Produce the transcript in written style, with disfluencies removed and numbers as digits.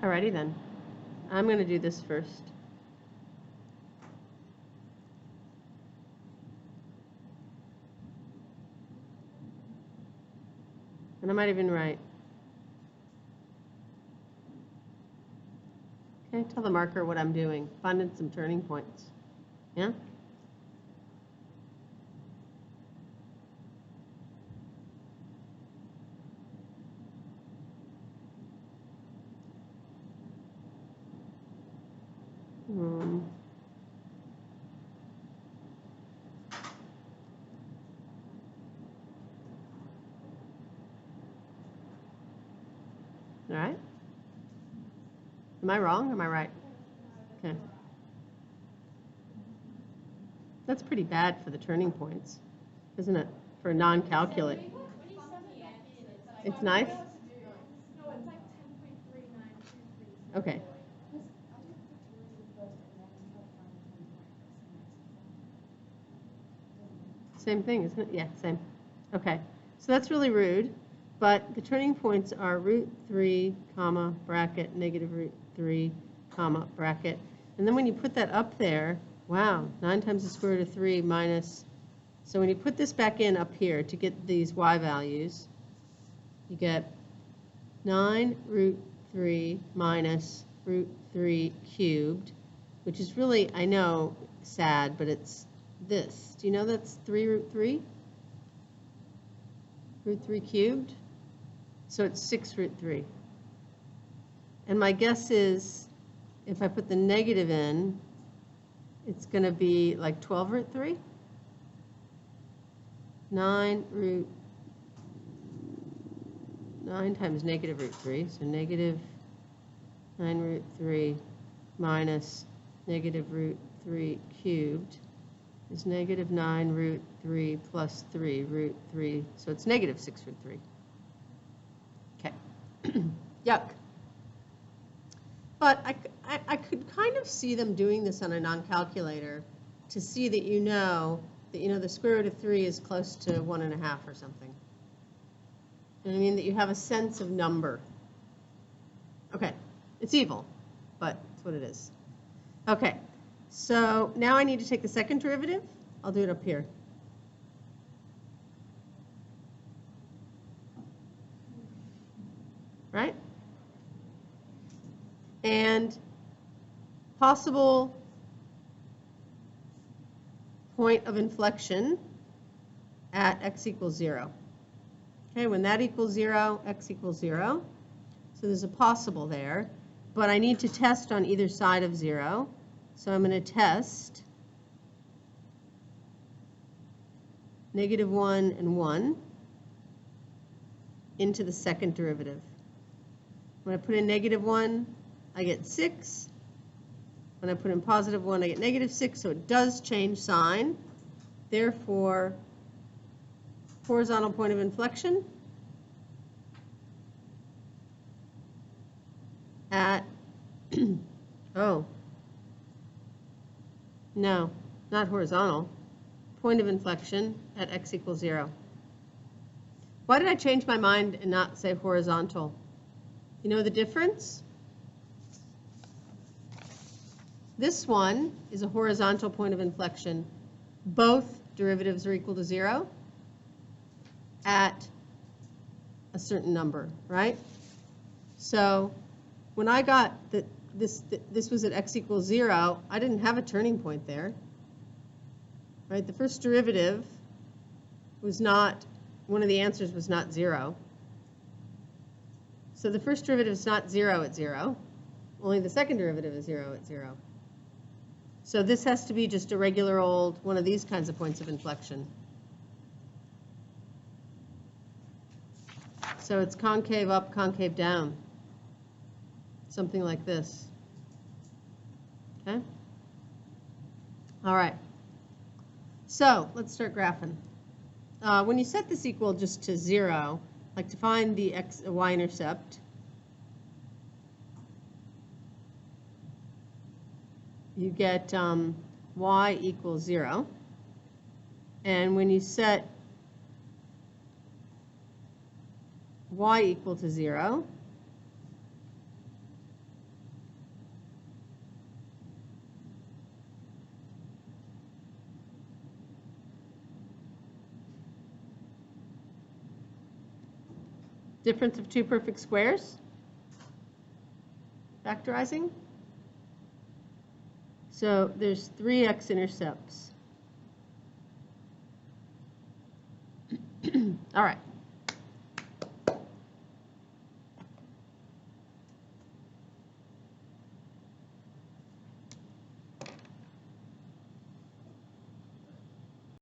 Alrighty then. I'm going to do this first. And I might even write. Okay, tell the marker what I'm doing. Finding some turning points. Yeah? All right. Am I wrong or am I right? Okay. That's pretty bad for the turning points, isn't it? For a non-calculate. It's nice? Okay. Same thing, isn't it? Yeah, same. Okay. So that's really rude, but the turning points are root 3, comma, bracket, negative root 3, comma, bracket. And then when you put that up there, wow, 9 times the square root of 3 minus, so when you put this back in up here to get these y values, you get 9 root 3 minus root 3 cubed, which is really, I know, sad, but it's this. Do you know that's 3 root 3? Root 3 cubed? So it's 6 root 3. And my guess is, if I put the negative in, it's going to be like 12 root 3? 9 times negative root 3, so negative 9 root 3 minus negative root 3 cubed is negative 9 root 3 plus 3 root 3, so it's negative 6 root 3. Okay. Yuck. But I could kind of see them doing this on a non-calculator to see that you know the square root of 3 is close to 1.5 or something. You know what I mean? That you have a sense of number. Okay. It's evil, but it's what it is. Okay. So now I need to take the second derivative. I'll do it up here. Right? And possible point of inflection at x equals 0. Okay, when that equals 0, x equals 0. So there's a possible there. But I need to test on either side of 0. So I'm going to test negative 1 and 1 into the second derivative. When I put in negative 1, I get 6. When I put in positive 1, I get negative 6. So it does change sign. Therefore, horizontal point of inflection at, oh, no, not horizontal. Point of inflection at x equals 0. Why did I change my mind and not say horizontal? You know the difference? This one is a horizontal point of inflection. Both derivatives are equal to 0 at a certain number, right? So when I got that this was at x equals 0, I didn't have a turning point there. Right? The first derivative was not, one of the answers was not 0. So the first derivative is not 0 at 0. Only the second derivative is 0 at 0. So this has to be just a regular old, one of these kinds of points of inflection. So it's concave up, concave down. Something like this. Okay? All right. So let's start graphing. When you set this equal just to 0, like to find the y-intercept, you get y equals 0. And when you set y equal to 0, Difference of two perfect squares. Factorizing. So there's 3 x-intercepts. All right.